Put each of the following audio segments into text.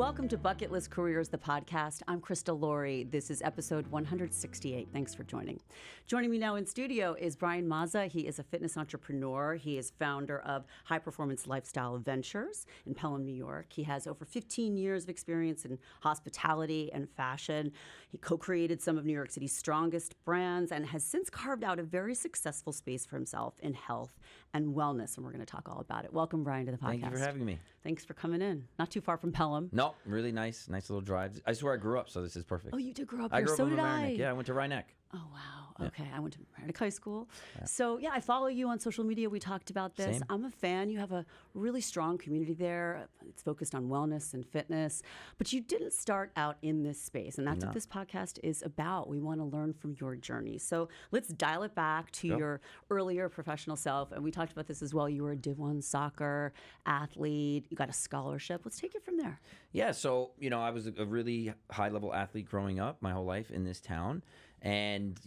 Welcome to Bucket List Careers, the podcast. I'm Krista Laurie. This is episode 168. Thanks for joining. Joining me now in studio is Brian Mazza. He is a fitness entrepreneur. He is founder of High Performance Lifestyle Ventures in Pelham, New York. He has over 15 years of experience in hospitality and fashion. He co-created some of New York City's strongest brands and has since carved out a very successful space for himself in health and wellness. And we're going to talk all about it. Welcome, Brian, to the podcast. Thank you for having me. Thanks for coming in. Not too far from Pelham. No, really nice little drive. I swear I grew up, so this is perfect. Oh, you did grow up I here. grew up So in did I. Mamaroneck. Yeah, I went to Rhinebeck. Oh, wow. Yeah. Okay. I went to Mamaroneck High School. Yeah. So, yeah, I follow you on social media. We talked about this. Same. I'm a fan. You have a really strong community there. It's focused on wellness and fitness. But you didn't start out in this space, and that's what this podcast is about. We want to learn from your journey. So let's dial it back to your earlier professional self. And we talked about this as well. You were a Div 1 soccer athlete. You got a scholarship. Let's take it from there. Yeah, so, I was a really high-level athlete growing up my whole life in this town. And,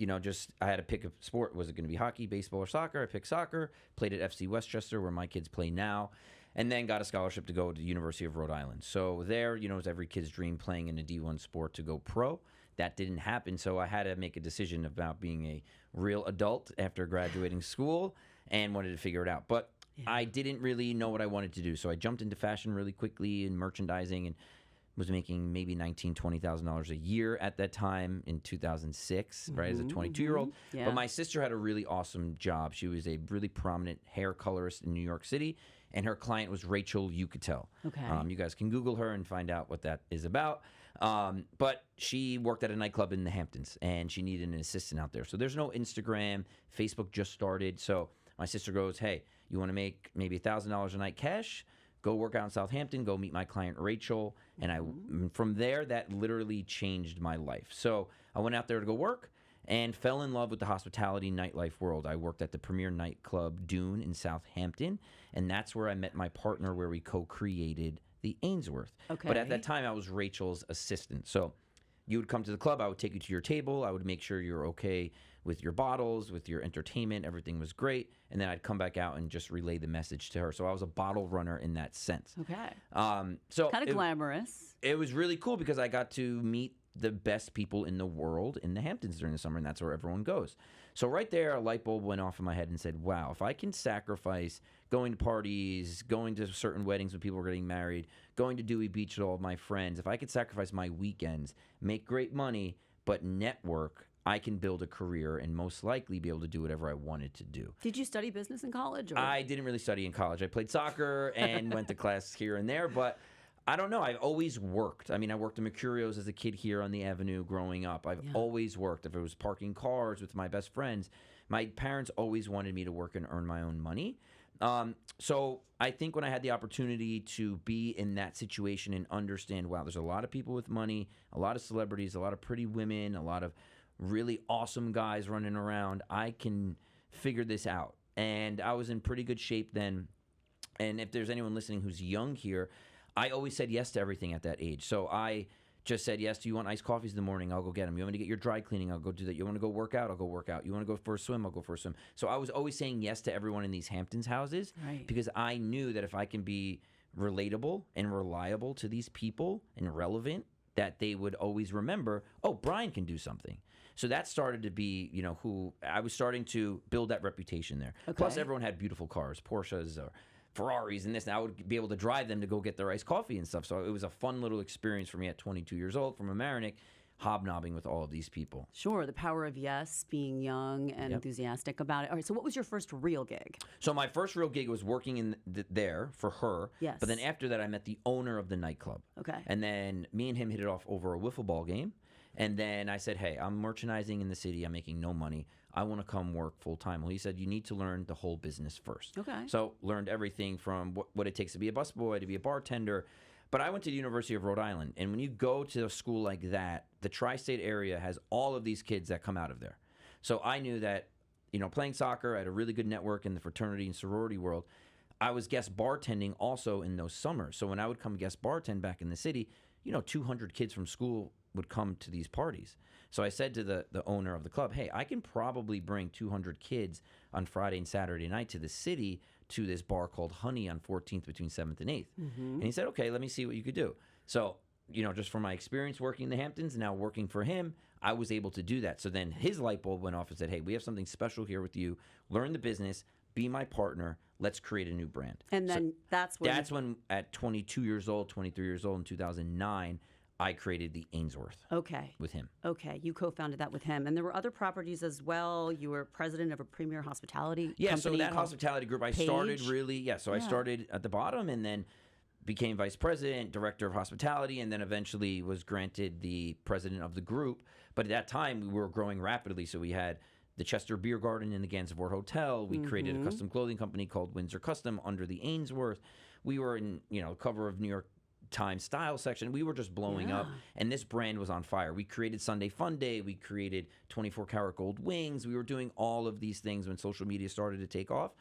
I had to pick a sport. Was it going to be hockey, baseball, or soccer? I picked soccer, played at FC Westchester, where my kids play now, and then got a scholarship to go to the University of Rhode Island. So there, it was every kid's dream playing in a D1 sport to go pro. That didn't happen, so I had to make a decision about being a real adult after graduating school and wanted to figure it out. But I didn't really know what I wanted to do, so I jumped into fashion really quickly and merchandising and was making maybe $19,000, $20,000 a year at that time in 2006, right, as a 22-year-old. Yeah. But my sister had a really awesome job. She was a really prominent hair colorist in New York City, and her client was Rachel Yucatel. Okay. You guys can Google her and find out what that is about. But she worked at a nightclub in the Hamptons, and she needed an assistant out there. So there's no Instagram. Facebook just started. So my sister goes, hey, you want to make maybe $1,000 a night cash? Go work out in Southampton, go meet my client Rachel. And from there, that literally changed my life. So I went out there to go work and fell in love with the hospitality nightlife world. I worked at the premier nightclub Dune in Southampton, and that's where I met my partner, where we co-created the Ainsworth. Okay. But at that time, I was Rachel's assistant. So you would come to the club, I would take you to your table, I would make sure you're okay with your bottles, with your entertainment, everything was great, and then I'd come back out and just relay the message to her. So I was a bottle runner in that sense. Okay. So kind of glamorous. It was really cool because I got to meet the best people in the world in the Hamptons during the summer, and that's where everyone goes. So right there, a light bulb went off in my head and said, wow, if I can sacrifice going to parties, going to certain weddings when people were getting married, going to Dewey Beach with all of my friends, if I could sacrifice my weekends, make great money, but network, I can build a career and most likely be able to do whatever I wanted to do. Did you study business in college? Or? I didn't really study in college. I played soccer and went to class here and there, but I don't know. I've always worked. I mean, I worked at Mercurio's as a kid here on the Avenue growing up. I've always worked. If it was parking cars with my best friends, my parents always wanted me to work and earn my own money. So I think when I had the opportunity to be in that situation and understand, wow, there's a lot of people with money, a lot of celebrities, a lot of pretty women, a lot of really awesome guys running around, I can figure this out. And I was in pretty good shape then. And if there's anyone listening who's young here, I always said yes to everything at that age. So I just said yes. Do you want iced coffees in the morning? I'll go get them. You want me to get your dry cleaning? I'll go do that. You want to go work out? I'll go work out. You want to go for a swim? I'll go for a swim. So I was always saying yes to everyone in these Hamptons houses, right, because I knew that if I can be relatable and reliable to these people and relevant, that they would always remember, oh, Brian can do something. So that started to be, who I was starting to build that reputation there. Okay. Plus, everyone had beautiful cars, Porsches or Ferraris and this, and I would be able to drive them to go get their iced coffee and stuff. So it was a fun little experience for me at 22 years old from Mamaroneck, hobnobbing with all of these people. Sure, the power of yes, being young and enthusiastic about it. All right, so what was your first real gig? So my first real gig was working in there for her. Yes. But then after that, I met the owner of the nightclub. Okay. And then me and him hit it off over a wiffle ball game. And then I said, hey, I'm merchandising in the city. I'm making no money. I want to come work full time. Well, he said, you need to learn the whole business first. Okay. So learned everything from what it takes to be a busboy, to be a bartender. But I went to the University of Rhode Island. And when you go to a school like that, the tri-state area has all of these kids that come out of there. So I knew that, playing soccer, I had a really good network in the fraternity and sorority world. I was guest bartending also in those summers. So when I would come guest bartend back in the city, 200 kids from school would come to these parties. So I said to the owner of the club, hey, I can probably bring 200 kids on Friday and Saturday night to the city to this bar called Honey on 14th between 7th and 8th. And he said, okay, let me see what you could do. So, just from my experience working in the Hamptons, now working for him, I was able to do that. So then his light bulb went off and said, hey, we have something special here with you. Learn the business, be my partner. Let's create a new brand. And then that's when at 22 years old, 23 years old in 2009, I created the Ainsworth. Okay. With him. Okay. You co-founded that with him. And there were other properties as well. You were president of a premier hospitality company. Yeah, so that hospitality group, I started really, I started at the bottom and then became vice president, director of hospitality, and then eventually was granted the president of the group. But at that time, we were growing rapidly. So we had the Chester Beer Garden in the Gansevoort Hotel. We created a custom clothing company called Windsor Custom under the Ainsworth. We were in, cover of New York Times style section. We were just blowing up, and this brand was on fire. We created Sunday Fun Day. We created 24 karat gold wings. We were doing all of these things when social media started to take off.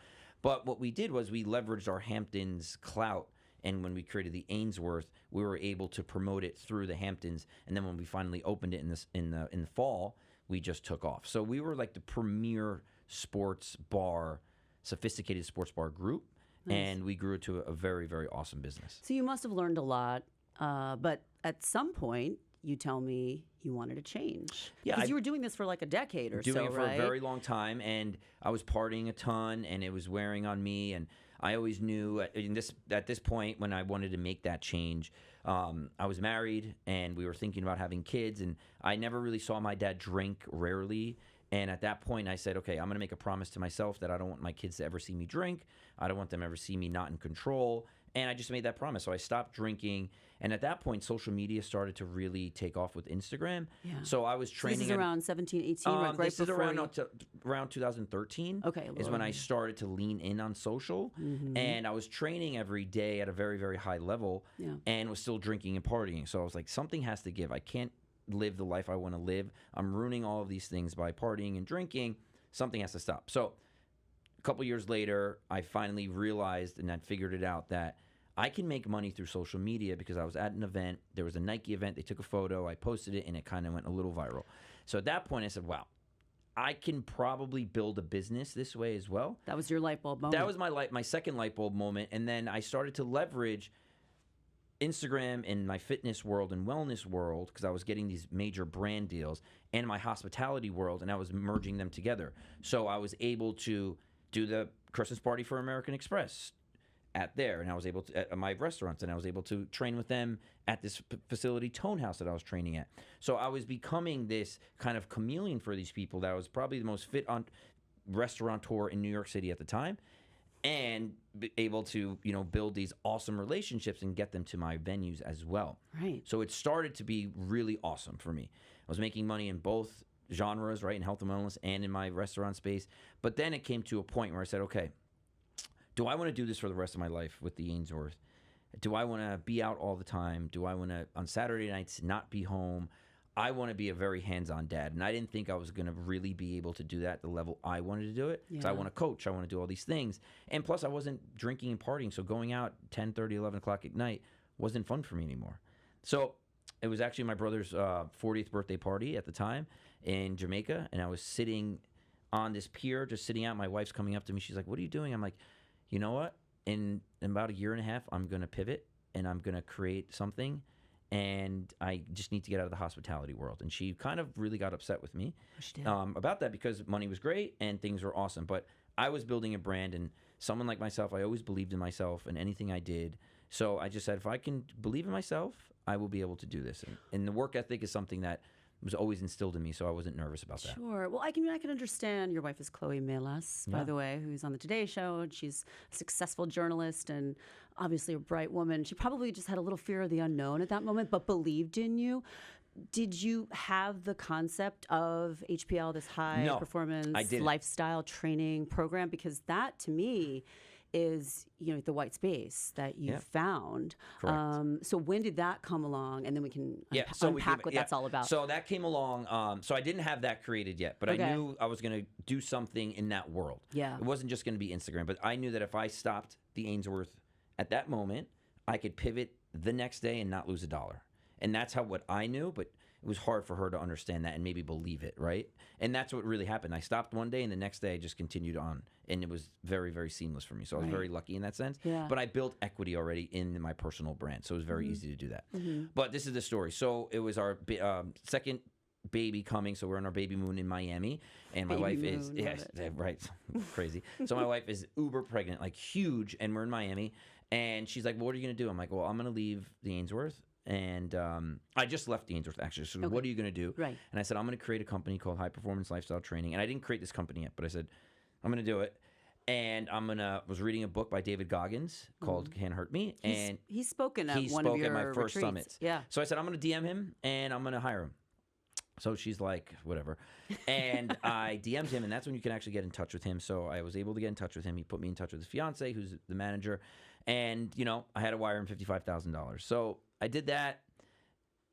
But what we did was we leveraged our Hamptons clout. And when we created the Ainsworth, we were able to promote it through the Hamptons. And then when we finally opened it in the fall, we just took off. So we were like the premier sports bar, sophisticated sports bar group. Nice. And we grew it to a very, very awesome business. So you must have learned a lot. But at some point, you tell me you wanted to change. Yeah. Because you were doing this for like a decade or so, right? Doing it for a very long time. And I was partying a ton, and it was wearing on me. And I always knew at this point when I wanted to make that change, I was married and we were thinking about having kids, and I never really saw my dad drink, rarely. And at that point, I said, okay, I'm going to make a promise to myself that I don't want my kids to ever see me drink. I don't want them to ever see me not in control. And I just made that promise. So I stopped drinking. And at that point, social media started to really take off with Instagram. Yeah. So I was training. So this is around 17, 18, right this is around 2013. Okay. Is when I started to lean in on social. And I was training every day at a very, very high level and was still drinking and partying. So I was like, something has to give. I can't live the life I want to live. I'm ruining all of these things by partying and drinking. Something has to stop. So a couple years later, I finally realized and I figured it out that I can make money through social media because I was at an event. There was a Nike event. They took a photo. I posted it, and it kind of went a little viral. So at that point, I said, wow, I can probably build a business this way as well. That was your light bulb moment. That was my second light bulb moment. And then I started to leverage Instagram in my fitness world and wellness world because I was getting these major brand deals, and my hospitality world, and I was merging them together. So I was able to do the Christmas party for American Express and I was able to at my restaurants, and I was able to train with them at this facility, Tone House, that I was training at. So I was becoming this kind of chameleon for these people that I was probably the most fit on restaurateur in New York City at the time, and be able to build these awesome relationships and get them to my venues as well. Right. So it started to be really awesome for me. I was making money in both genres, right, in health and wellness and in my restaurant space. But then it came to a point where I said, okay, do I want to do this for the rest of my life with the Ainsworth? Do I want to be out all the time? Do I want to, on Saturday nights, not be home? I want to be a very hands-on dad. And I didn't think I was going to really be able to do that at the level I wanted to do it. Because I want to coach. I want to do all these things. And plus, I wasn't drinking and partying. So going out 10:30, 11 o'clock at night wasn't fun for me anymore. So it was actually my brother's 40th birthday party at the time in Jamaica. And I was sitting on this pier, just sitting out. My wife's coming up to me. She's like, what are you doing? I'm like, you know what? In about a year and a half, I'm going to pivot and I'm going to create something. And I just need to get out of the hospitality world. And she kind of really got upset with me about that because money was great and things were awesome. But I was building a brand, and someone like myself, I always believed in myself and anything I did. So I just said, if I can believe in myself, I will be able to do this. And the work ethic is something that was always instilled in me, so I wasn't nervous about that. Sure. Well, I can understand. Your wife is Chloe Melas, by the way, who's on the Today Show, and she's a successful journalist and obviously a bright woman. She probably just had a little fear of the unknown at that moment, but believed in you. Did you have the concept of HPL, this high performance lifestyle training program? Because that, to me, is the white space that you found. Correct. So when did that come along? And then we can unpack what that's all about. So that came along. So I didn't have that created yet, but I knew I was going to do something in that world. Yeah. It wasn't just going to be Instagram, but I knew that if I stopped the Ainsworth at that moment, I could pivot the next day and not lose $1. And that's what I knew, but it was hard for her to understand that and maybe believe it, right? And that's what really happened. I stopped one day, and the next day I just continued on, and it was very, very seamless for me. So I was very lucky in that sense. Yeah. But I built equity already in my personal brand, so it was very easy to do that. But this is the story. So it was our second baby coming, so we're on our baby moon in Miami, and my wife is right, crazy. So my wife is uber pregnant, like huge, and we're in Miami, and she's like, well, what are you gonna do? I'm like, well, I'm gonna leave the Ainsworth, and I just left the Ainsworth actually. So what are you gonna do? Right. And I said, I'm gonna create a company called High Performance Lifestyle Training, and I didn't create this company yet, but I said I'm gonna do it. And was reading a book by David Goggins called Can't Hurt Me, and he's spoken at he one spoke of your at my first retreats. summits. Yeah. So I said, I'm gonna DM him, and I'm gonna hire him. So she's like, whatever. And I DM'd him, and that's when you can actually get in touch with him. So I was able to get in touch with him. He put me in touch with his fiance, who's the manager. And, I had to wire him $55,000. So I did that.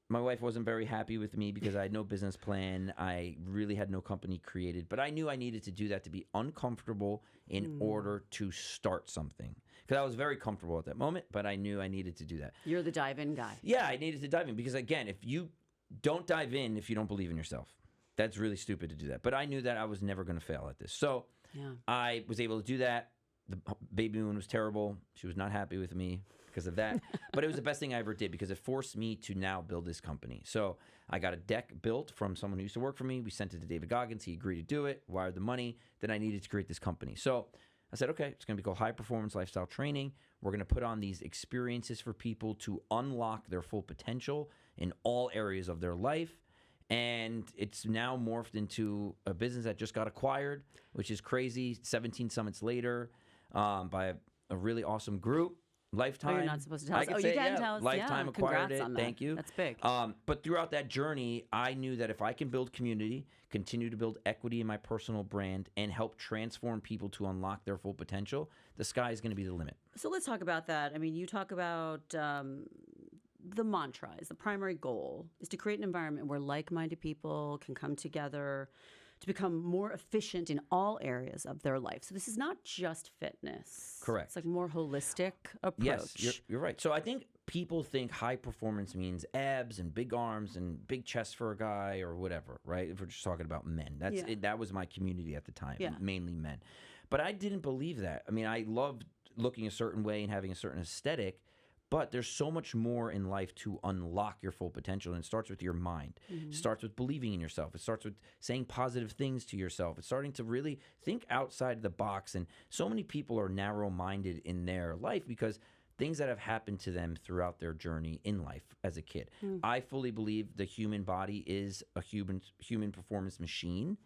My wife wasn't very happy with me because I had no business plan. I really had no company created. But I knew I needed to do that to be uncomfortable in order to start something. Because I was very comfortable at that moment, but I knew I needed to do that. You're the dive-in guy. Yeah, I needed to dive in because, again, if you don't dive in if you don't believe in yourself. That's really stupid to do that. But I knew that I was never going to fail at this. So I was able to do that. The baby moon was terrible. She was not happy with me because of that. But it was the best thing I ever did because it forced me to now build this company. So I got a deck built from someone who used to work for me. We sent it to David Goggins. He agreed to do it, wired the money. Then I needed to create this company. So I said, okay, it's going to be called High Performance Lifestyle Training. We're going to put on these experiences for people to unlock their full potential in all areas of their life. And it's now morphed into a business that just got acquired, which is crazy. 17 summits later by a really awesome group. Lifetime. Oh, you're not supposed to tell us. You can tell us. Lifetime acquired it. On that. Thank you. That's big. But throughout that journey, I knew that if I can build community, continue to build equity in my personal brand, and help transform people to unlock their full potential, the sky is going to be the limit. So let's talk about that. I mean, you talk about the mantra is the primary goal is to create an environment where like-minded people can come together to become more efficient in all areas of their life. So this is not just fitness. Correct. It's like more holistic approach. Yes, you're right. So I think people think high performance means abs and big arms and big chest for a guy or whatever, right? If we're just talking about men. That was my community at the time, mainly men. But I didn't believe that. I mean, I loved looking a certain way and having a certain aesthetic, but there's so much more in life to unlock your full potential, and it starts with your mind. It starts with believing in yourself. It starts with saying positive things to yourself. It's starting to really think outside the box, and so many people are narrow-minded in their life because things that have happened to them throughout their journey in life as a kid. I fully believe the human body is a human performance machine,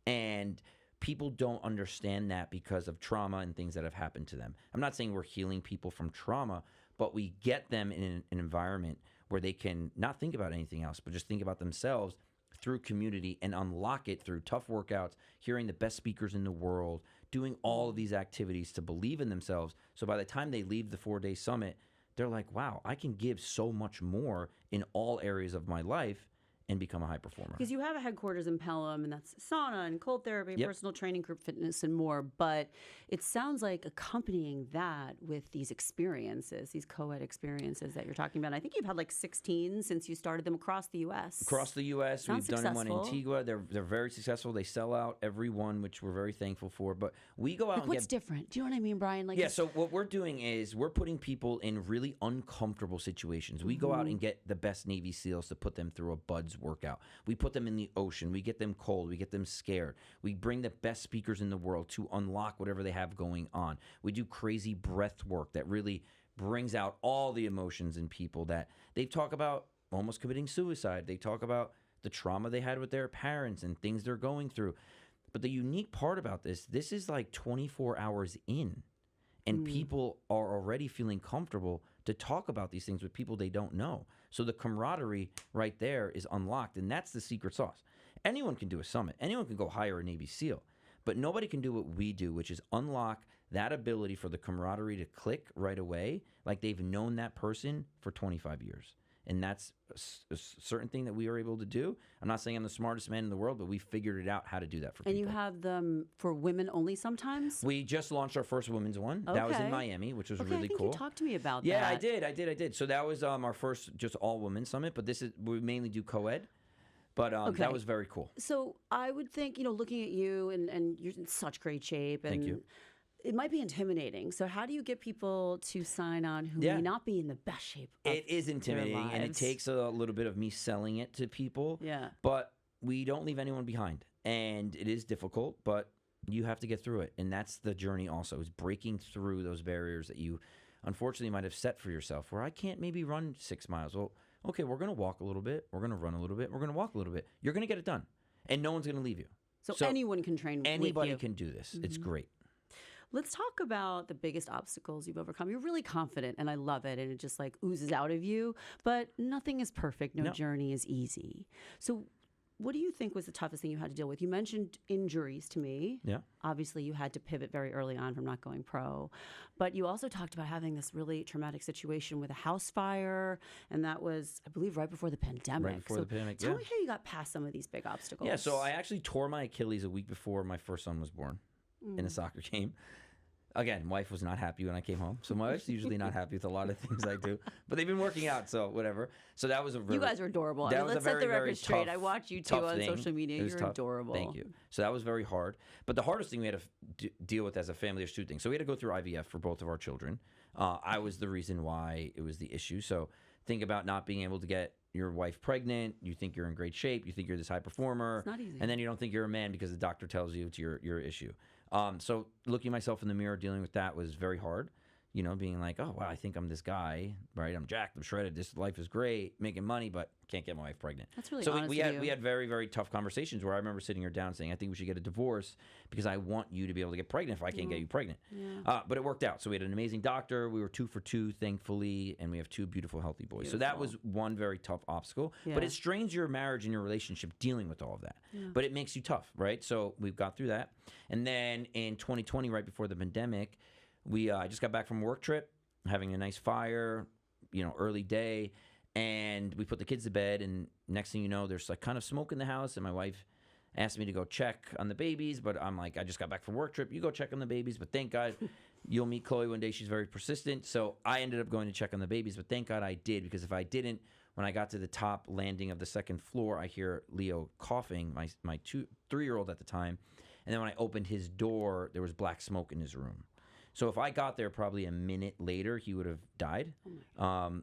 and people don't understand that because of trauma and things that have happened to them. I'm not saying we're healing people from trauma, but we get them in an environment where they can not think about anything else, but just think about themselves through community and unlock it through tough workouts, hearing the best speakers in the world, doing all of these activities to believe in themselves. So by the time they leave the 4-day summit, they're like, wow, I can give so much more in all areas of my life and become a high performer. Because you have a headquarters in Pelham, and that's sauna and cold therapy, personal training, group fitness, and more. But it sounds like accompanying that with these experiences, these co-ed experiences that you're talking about. I think you've had like 16 since you started them across the U.S. Across the U.S. Sounds We've done one in successful. Antigua. They're very successful. They sell out every one, which we're very thankful for. But we go out Like and what's get... different? Do you know what I mean, Brian? Like Yeah, so what we're doing is we're putting people in really uncomfortable situations. We go out and get the best Navy SEALs to put them through a BUDS workout. We put them in the ocean. We get them cold. We get them scared. We bring the best speakers in the world to unlock whatever they have going on. We do crazy breath work that really brings out all the emotions in people that they talk about almost committing suicide. They talk about the trauma they had with their parents and things they're going through. But the unique part about this is like 24 hours in, and people are already feeling comfortable to talk about these things with people they don't know. So the camaraderie right there is unlocked, and that's the secret sauce. Anyone can do a summit. Anyone can go hire a Navy SEAL, but nobody can do what we do, which is unlock that ability for the camaraderie to click right away like they've known that person for 25 years. And that's a certain thing that we are able to do. I'm not saying I'm the smartest man in the world, but we figured it out how to do that for people. And you have them for women only sometimes? We just launched our first women's one. Okay. That was in Miami, which was really I think cool. you talked to me about that. Yeah, I did. So that was our first just all women summit, but we mainly do co-ed. But Okay. that was very cool. So I would think, looking at you and you're in such great shape, and Thank you. it might be intimidating. So how do you get people to sign on who Yeah. may not be in the best shape of It is intimidating, their and it lives? takes a little bit of me selling it to people. Yeah. But we don't leave anyone behind, and it is difficult, but you have to get through it, and that's the journey also, is breaking through those barriers that you unfortunately might have set for yourself, where I can't maybe run 6 miles. Well, okay, we're going to walk a little bit, we're going to run a little bit, we're going to walk a little bit. You're going to get it done, and no one's going to leave you. So anyone can train with you. Anybody can do this. It's great. Let's talk about the biggest obstacles you've overcome. You're really confident, and I love it, and it just like oozes out of you. But nothing is perfect. No journey is easy. So what do you think was the toughest thing you had to deal with? You mentioned injuries to me. Yeah. Obviously, you had to pivot very early on from not going pro. But you also talked about having this really traumatic situation with a house fire, and that was, I believe, right before the pandemic. Right before the pandemic, Tell yeah. me how you got past some of these big obstacles. Yeah, so I actually tore my Achilles a week before my first son was born in a soccer game. Again, wife was not happy when I came home. So my wife's usually not happy with a lot of things I do. But they've been working out, so whatever. So that was a very... You guys are adorable. That was let's a set the very, record straight. tough- I watch you two tough on thing. social media. It was You're tough. adorable. Thank you. So that was very hard. But the hardest thing we had to deal with as a family is two things. So we had to go through IVF for both of our children. I was the reason why it was the issue. So think about not being able to get your wife pregnant. You think you're in great shape. You think you're this high performer. It's not easy. And then you don't think you're a man because the doctor tells you it's your issue. So looking myself in the mirror, dealing with that was very hard. Being like, oh, wow, I think I'm this guy, right? I'm jacked, I'm shredded, this life is great, making money, but can't get my wife pregnant. That's really so honest we of you. had very, very tough conversations where I remember sitting her down saying, I think we should get a divorce because I want you to be able to get pregnant if I can't get you pregnant. Yeah. But it worked out. So we had an amazing doctor. We were 2 for 2, thankfully, and we have 2 beautiful, healthy boys. So that was one very tough obstacle. Yeah. But it strains your marriage and your relationship dealing with all of that. Yeah. But it makes you tough, right? So we've got through that. And then in 2020, right before the pandemic, I just got back from a work trip, having a nice fire, early day, and we put the kids to bed, and next thing you know, there's like kind of smoke in the house, and my wife asked me to go check on the babies, but I'm like, I just got back from work trip, you go check on the babies, but thank God, you'll meet Chloe one day, she's very persistent, so I ended up going to check on the babies, but thank God I did, because if I didn't, when I got to the top landing of the second floor, I hear Leo coughing, my 3-year-old at the time, and then when I opened his door, there was black smoke in his room. So if I got there probably a minute later, he would have died,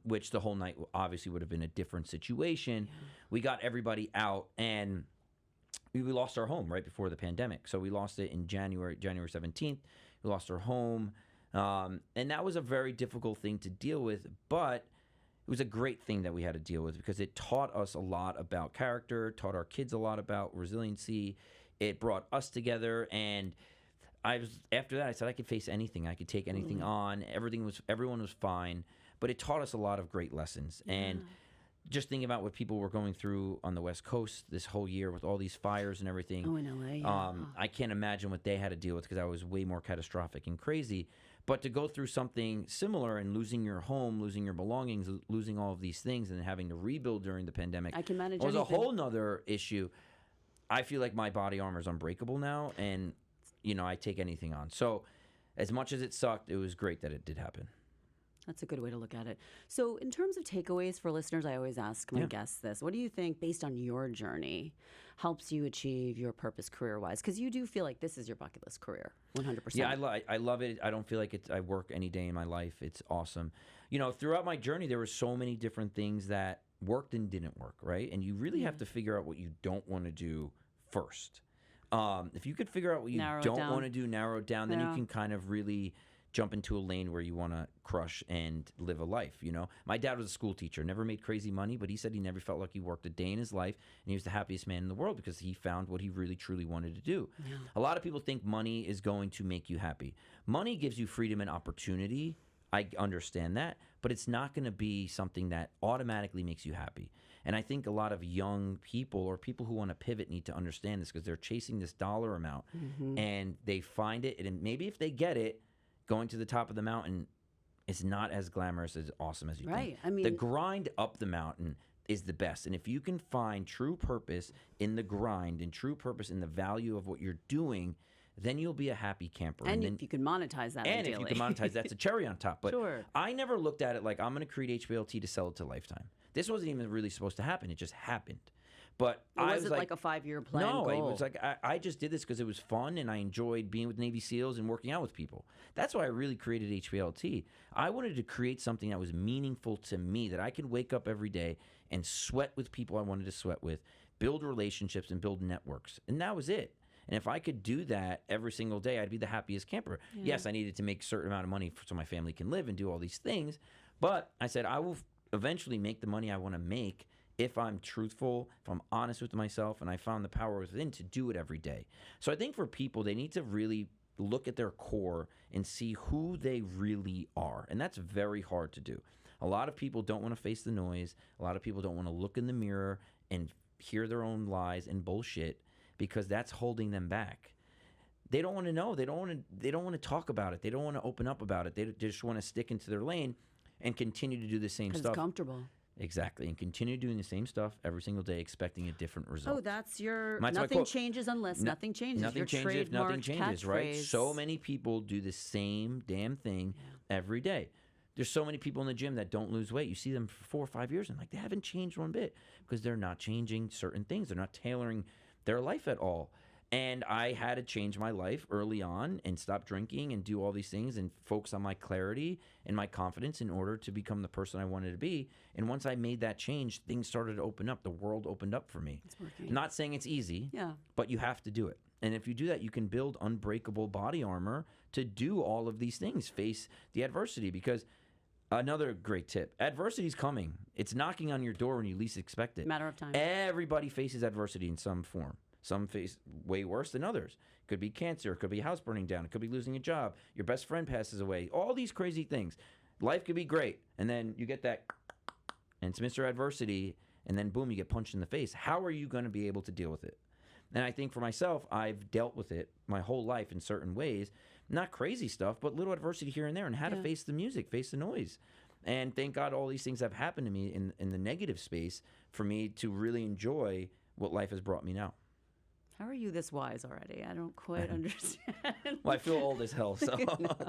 which the whole night obviously would have been a different situation. Yeah. We got everybody out, and we lost our home right before the pandemic. So we lost it in January 17th. We lost our home, and that was a very difficult thing to deal with, but it was a great thing that we had to deal with because it taught us a lot about character, taught our kids a lot about resiliency. It brought us together, and after that, I said I could face anything. I could take anything on. Everyone was fine, but it taught us a lot of great lessons. Yeah. And just thinking about what people were going through on the West Coast this whole year with all these fires and everything. Oh, in LA. Yeah. I can't imagine what they had to deal with because that was way more catastrophic and crazy. But to go through something similar and losing your home, losing your belongings, losing all of these things, and then having to rebuild during the pandemic, I can manage was anything. a whole nother issue. I feel like my body armor is unbreakable now, and I take anything on. So as much as it sucked, it was great that it did happen. That's a good way to look at it. So in terms of takeaways for listeners, I always ask my guests this. What do you think, based on your journey, helps you achieve your purpose career-wise? Because you do feel like this is your bucket list career, 100%. Yeah, I love it. I don't feel like I work any day in my life. It's awesome. Throughout my journey, there were so many different things that worked and didn't work, right? And you really have to figure out what you don't want to do first. If you could figure out what you don't want to do, narrow it down, then you can kind of really jump into a lane where you want to crush and live a life. My dad was a school teacher, never made crazy money, but he said he never felt like he worked a day in his life, and he was the happiest man in the world because he found what he really truly wanted to do. Yeah. A lot of people think money is going to make you happy. Money gives you freedom and opportunity. I understand that, but it's not going to be something that automatically makes you happy. And I think a lot of young people or people who want to pivot need to understand this because they're chasing this dollar amount and they find it. And maybe if they get it, going to the top of the mountain is not as glamorous, as awesome as you think. I mean, the grind up the mountain is the best. And if you can find true purpose in the grind and true purpose in the value of what you're doing, then you'll be a happy camper. And if you can monetize that, and if you can monetize, that's a cherry on top. But sure. I never looked at it like I'm going to create HPLT to sell it to Lifetime. This wasn't even really supposed to happen. It just happened. But It I wasn't was like a 5-year plan no, goal. it was like I just did this because it was fun and I enjoyed being with Navy SEALs and working out with people. That's why I really created HPLT. I wanted to create something that was meaningful to me, that I could wake up every day and sweat with people I wanted to sweat with, build relationships and build networks. And that was it. And if I could do that every single day, I'd be the happiest camper. Yeah. Yes, I needed to make a certain amount of money so my family can live and do all these things. But I said, I will eventually make the money I want to make if I'm truthful, if I'm honest with myself, and I found the power within to do it every day. So I think for people, they need to really look at their core and see who they really are. And that's very hard to do. A lot of people don't want to face the noise. A lot of people don't want to look in the mirror and hear their own lies and bullshit because that's holding them back. They don't want to know. They don't want to talk about it. They don't want to open up about it. They just want to stick into their lane and continue to do the same stuff. It's comfortable. Exactly, and continue doing the same stuff every single day, expecting a different result. Oh, that's your That's my nothing quote. changes unless nothing changes. Nothing Your changes if nothing trademark changes, right? catchphrase. So many people do the same damn thing every day. There's so many people in the gym that don't lose weight. You see them for 4 or 5 years, and like they haven't changed one bit because they're not changing certain things. They're not tailoring their life at all. And I had to change my life early on and stop drinking and do all these things and focus on my clarity and my confidence in order to become the person I wanted to be. And once I made that change, things started to open up. The world opened up for me. It's working. I'm not saying it's easy, Yeah. but you have to do it. And if you do that, you can build unbreakable body armor to do all of these things, face the adversity. Because another great tip, adversity is coming. It's knocking on your door when you least expect it. Matter of time. Everybody faces adversity in some form. Some face way worse than others. It could be cancer. It could be a house burning down. It could be losing a job. Your best friend passes away. All these crazy things. Life could be great. And then you get that, and it's Mr. Adversity, and then boom, you get punched in the face. How are you going to be able to deal with it? And I think for myself, I've dealt with it my whole life in certain ways. Not crazy stuff, but little adversity here and there, and how to face the music, face the noise. And thank God all these things have happened to me in the negative space for me to really enjoy what life has brought me now. How are you this wise already? I don't quite understand. Well, I feel old as hell, so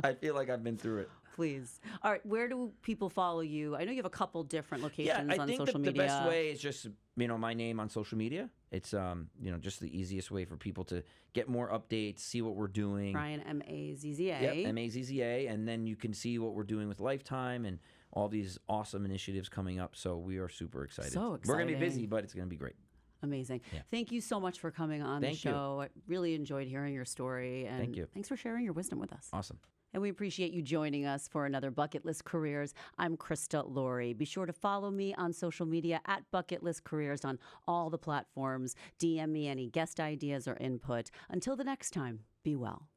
I feel like I've been through it. Please. All right, where do people follow you? I know you have a couple different locations I on think social the media. best way is just, my name on social media. It's, just the easiest way for people to get more updates, see what we're doing. Brian, Mazza. Yep, Mazza. And then you can see what we're doing with Lifetime and all these awesome initiatives coming up. So we are super excited. So We're going to be exciting. busy, but it's going to be great. Amazing. Yeah. Thank you so much for coming on the show. I really enjoyed hearing your story. And Thank you. Thanks for sharing your wisdom with us. Awesome. And we appreciate you joining us for another Bucket List Careers. I'm Krista Laurie. Be sure to follow me on social media at Bucket List Careers on all the platforms. DM me any guest ideas or input. Until the next time, be well.